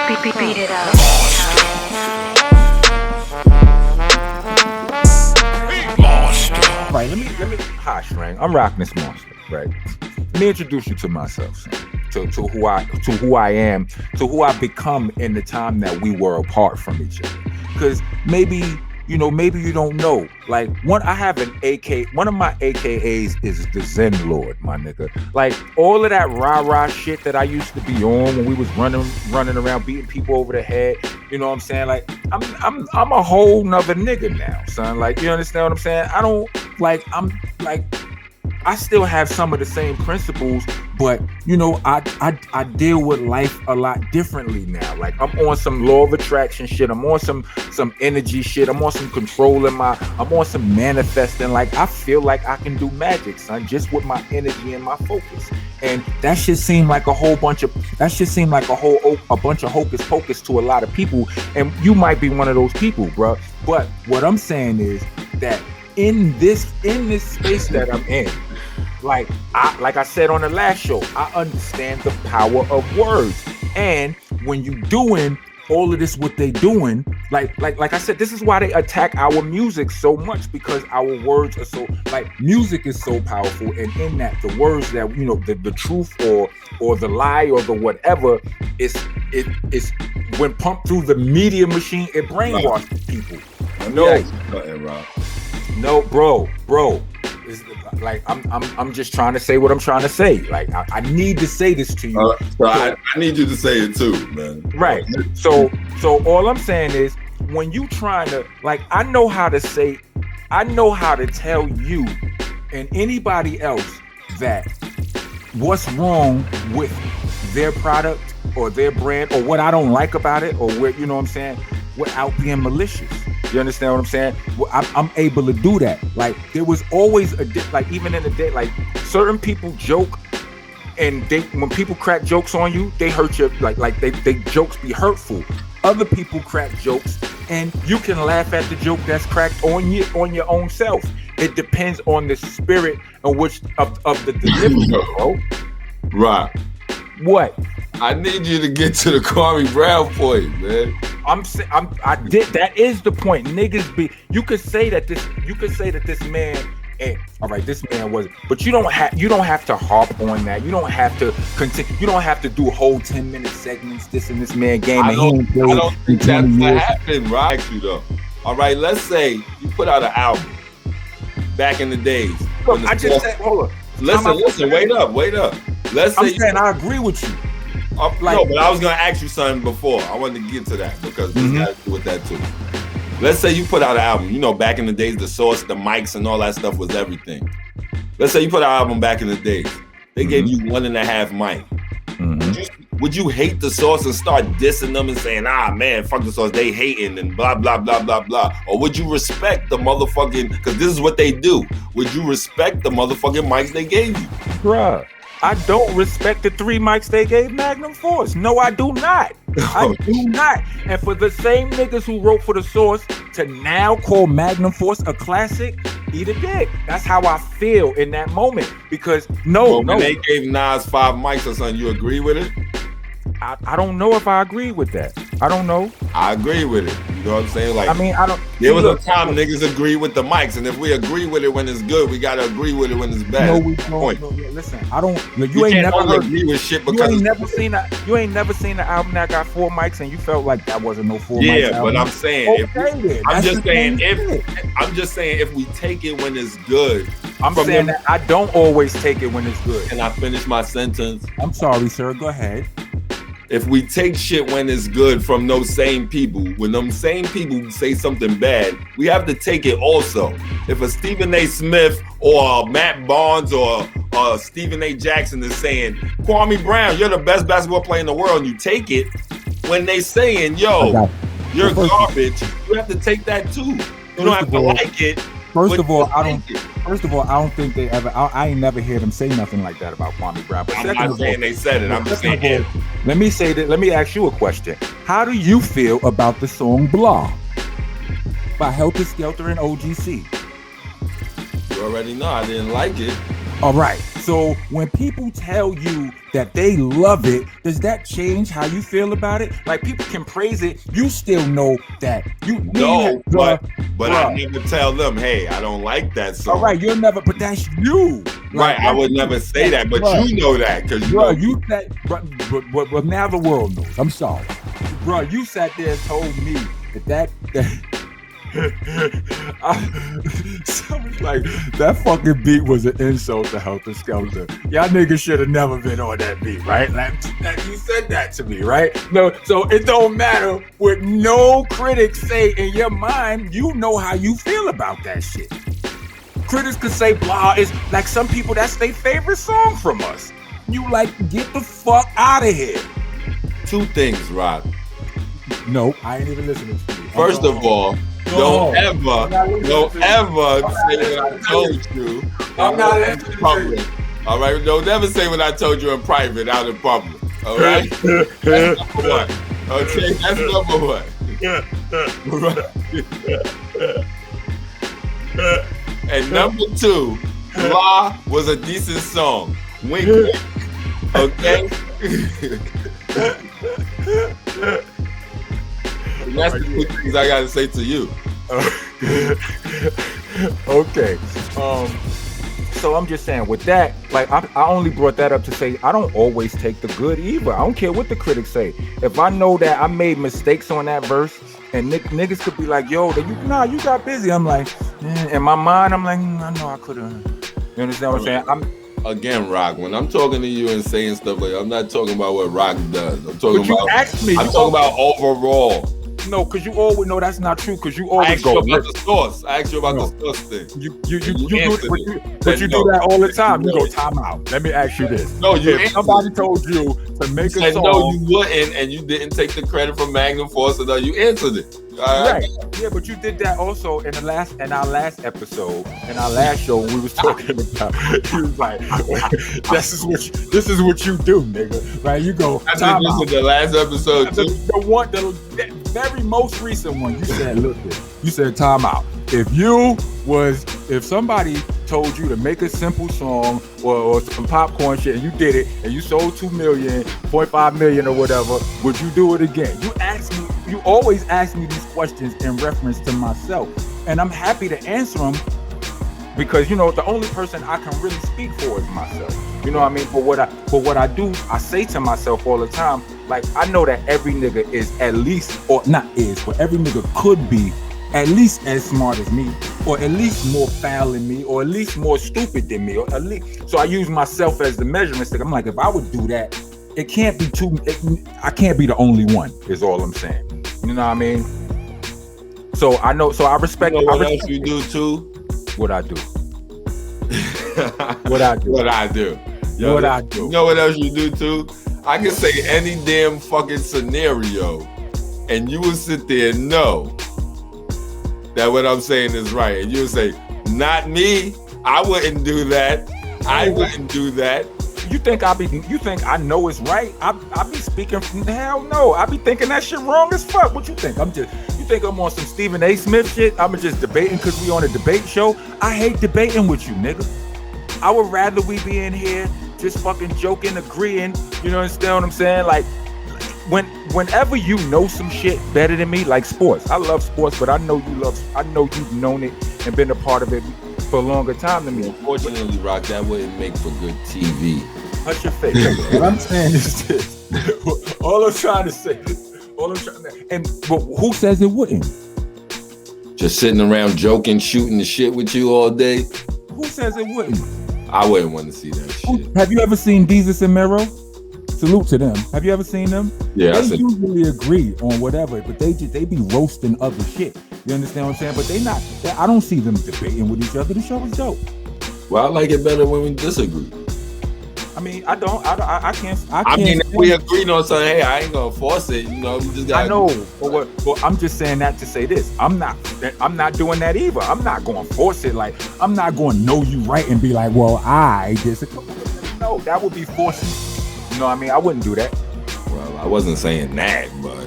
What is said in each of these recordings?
Beat it up. Monsta. Right, let me. Hi, Shrang. I'm Rockness Monsta. Right. Let me introduce you to myself, son. To who I am, to who I become in the time that we were apart from each other. Because maybe you don't know. Like one of my AKAs is the Zen Lord, my nigga. Like all of that rah-rah shit that I used to be on when we was running around beating people over the head. You know what I'm saying? Like I'm a whole nother nigga now, son. Like you understand what I'm saying? I still have some of the same principles, but I deal with life a lot differently now. Like I'm on some law of attraction shit. I'm on some energy shit. I'm on some controlling I'm on some manifesting. Like I feel like I can do magic, son, just with my energy and my focus. And that shit seemed like a bunch of hocus pocus to a lot of people. And you might be one of those people, bro. But what I'm saying is that in this space that I'm in, like I said on the last show, I understand the power of words. And when you doing all of this, what they doing, like I said, this is why they attack our music so much, because our words are so, like, music is so powerful. And in that, the words that, the truth or the lie or the whatever is when pumped through the media machine, it brainwashes people. No, bro. It's like I'm just trying to say what I'm trying to say. Like I need to say this to you. I need you to say it too, man. Right. So all I'm saying is, when you trying to, like, I know how to tell you and anybody else that what's wrong with their product or their brand or what I don't like about it, or what, you know what I'm saying, without being malicious. You understand what I'm saying? Well, I'm able to do that. Like there was always like even in the day, like certain people joke, and when people crack jokes on you, they hurt you. Like they jokes be hurtful. Other people crack jokes, and you can laugh at the joke that's cracked on your own self. It depends on the spirit of the delivery, bro. Right. What? I need you to get to the Kwame Brown point, man. That is the point. Niggas be. You could say that this man. And all right, this man wasn't. But you don't have to harp on that. You don't have to continue. You don't have to do whole 10-minute segments. This and this man game. I don't think that's what happened, right? You though. All right, let's say you put out an album back in the days. Look, I just said, hold on. Listen. Wait up. I agree with you. No, but I was gonna ask you something before. I wanted to get to that because this has to do with that too. Let's say you put out an album. Back in the days, the source, the mics, and all that stuff was everything. Let's say you put out an album back in the days. They gave you 1.5 mic. Would you hate the source and start dissing them and saying, man, fuck the source, they hating and blah, blah, blah, blah, blah? Or would you respect the motherfucking, because this is what they do. Would you respect the motherfucking mics they gave you? Bruh, I don't respect the 3 mics they gave Magnum Force. No, I do not. I do not. And for the same niggas who wrote for the source to now call Magnum Force a classic, eat a dick. That's how I feel in that moment. Because when they gave Nas 5 mics or something, you agree with it? I don't know if I agree with that. I don't know. I agree with it. You know what I'm saying? Like, I mean, I don't. There was a time niggas agree with the mics, and if we agree with it when it's good, we gotta agree with it when it's bad. No, we don't. No, listen, I don't. You ain't never agree with shit because you ain't never seen the album that got 4 mics, and you felt like that wasn't no 4 mics. Yeah, but I'm saying, I'm just saying if we take it when it's good. I'm saying that I don't always take it when it's good. Can I finish my sentence? I'm sorry, sir. Go ahead. If we take shit when it's good from those same people, when them same people say something bad, we have to take it also. If a Stephen A. Smith or a Matt Barnes or Stephen A. Jackson is saying, Kwame Brown, you're the best basketball player in the world, and you take it, when they saying, yo, you're garbage, you have to take that too. You don't have to like it. First of all, I don't think they ever. I ain't never heard them say nothing like that about Kwame Brown. But I'm not saying they said it. I'm just saying it. Let me say that. Let me ask you a question. How do you feel about the song "Blah" by Helter Skelter and OGC? You already know I didn't like it. All right. So when people tell you that they love it, does that change how you feel about it? Like people can praise it, you still know that you no, but I never tell them, hey, I don't like that song. All right, you'll never, but that's you. Right, I would never say that, but you know that because you said, but now the world knows. I'm sorry, bro. You sat there and told me that someone's like that fucking beat was an insult to Helter Skelter. Y'all niggas should have never been on that beat, right? Like you said that to me, right? No, so it don't matter what no critics say in your mind. You know how you feel about that shit. Critics could say blah. It's like some people that's their favorite song from us. You like get the fuck out of here. Two things, Rock. No, I ain't even listening to you. First of all, don't ever say what I told you. I'm not listening in public. All right, don't ever say what I told you in private out in public. All right, that's number one. Okay, that's number one. And number two, Blah was a decent song. Wink, wink. Okay. And that's the two things I gotta say to you. Okay. So I'm just saying with that, like I only brought that up to say I don't always take the good either. I don't care what the critics say. If I know that I made mistakes on that verse, and niggas could be like, yo, you got busy. I'm like, in my mind, I'm like, I know I could have. You understand what I'm saying? Again, Rock, when I'm talking to you and saying stuff like, I'm not talking about what Rock does. I'm talking about overall. No, because you always know that's not true. Because you always go. I asked you about the source thing. You do that all the time. You go, time out. Let me ask you this. No, if somebody told you to make a song. No, you wouldn't, and you didn't take the credit from Magnum for us. You answered it. Right. Yeah, but you did that also in our last episode, in our last show when we was talking about. He was like, "This is what you do, nigga." Right? You go. I think this is the last episode too. The very most recent one. You said, "Look, you said time out." If somebody told you to make a simple song or some popcorn shit and you did it and you sold 2 million, 0.5 million or whatever, would you do it again? You always ask me these questions in reference to myself, and I'm happy to answer them because the only person I can really speak for is myself. You know what I mean? But what I do, I say to myself all the time, like I know that every nigga is at least, or not is, but every nigga could be at least as smart as me, or at least more foul than me, or at least more stupid than me, or at least. So I use myself as the measurement stick. I'm like, if I would do that, it can't be I can't be the only one. Is all I'm saying. You know what I mean? So I know. So I respect. What else you do too? What I do. What I do. What I do. Yo, what I do. You know what else you do too? I can say any damn fucking scenario, and you will sit there and know that what I'm saying is right, and you'll say, "Not me. I wouldn't do that. I wouldn't do that." You think I know it's right? I be speaking from hell no. I be thinking that shit wrong as fuck. What you think? You think I'm on some Stephen A. Smith shit? I'm just debating because we on a debate show? I hate debating with you, nigga. I would rather we be in here just fucking joking, agreeing. You know what I'm saying? Like, whenever you know some shit better than me, like sports. I love sports, but I know you've known it and been a part of it for a longer time than me. Unfortunately, Rock, that wouldn't make for good TV. Hush your face. What I'm saying is this. All I'm trying to say. But who says it wouldn't? Just sitting around joking, shooting the shit with you all day. Who says it wouldn't? I wouldn't want to see that shit. Have you ever seen Deezus and Mero? Salute to them. Have you ever seen them? Yeah, they usually agree on whatever, but they be roasting other shit. You understand what I'm saying? But I don't see them debating with each other. The show is dope. Well, I like it better when we disagree. I mean, I can't. I mean, if we agreed on something, hey, I ain't gonna force it. You just gotta. I know, but I'm just saying that to say this. I'm not doing that either. I'm not going to force it. Like, I'm not going to know you right and be like, well, I disagree. No, that would be forcing. You know what I mean? I wouldn't do that. Well, I wasn't saying that, but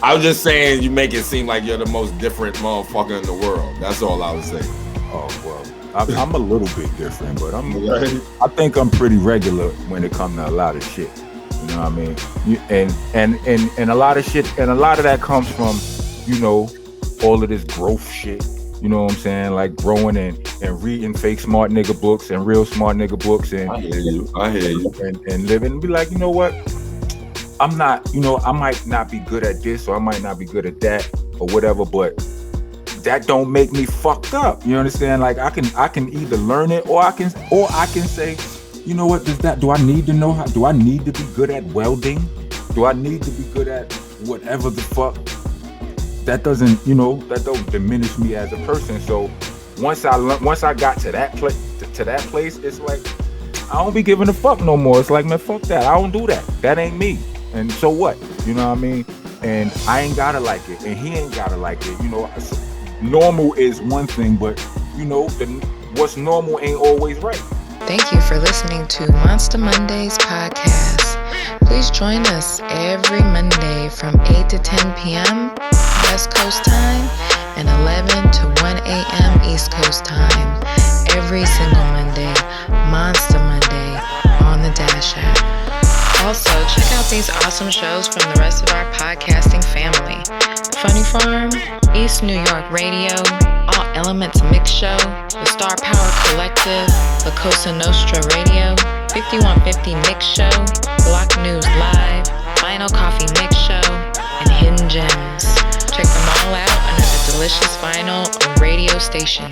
I was just saying you make it seem like you're the most different motherfucker in the world. That's all I was saying. Oh, well. I'm a little bit different, but I think I'm pretty regular when it comes to a lot of shit. You know what I mean? And a lot of shit, and a lot of that comes from, you know, all of this growth shit. You know what I'm saying? Like growing and reading fake smart nigga books and real smart nigga books, and I hear you. And living and be like, you know what? I'm not, you know, I might not be good at this or I might not be good at that or whatever, but that don't make me fucked up. You understand? Like I can either learn it or I can say, you know what, do I need to know do I need to be good at welding? Do I need to be good at whatever the fuck? That doesn't, you know, that don't diminish me as a person. So once I got to that place, it's like I don't be giving a fuck no more. It's like, man, fuck that. I don't do that. That ain't me. And so what? You know what I mean? And I ain't gotta like it, and he ain't gotta like it. You know, normal is one thing, but you know, what's normal ain't always right. Thank you for listening to Monsta Mondayz Podcast. Please join us every Monday from 8 to 10 p.m. West Coast time and 11 to 1 a.m. East Coast time. Every single Monday, Monsta Monday on the Dash app. Also, check out these awesome shows from the rest of our podcasting family. Funny Farm, East New York Radio, All Elements Mix Show, the Starpower Collective, La Cosa Nostra Radio, 5150 Mix Show, Block News Live, Vinyl Coffee Mix Show, and Hidden Gems. Check them all out under the delicious vinyl radio station.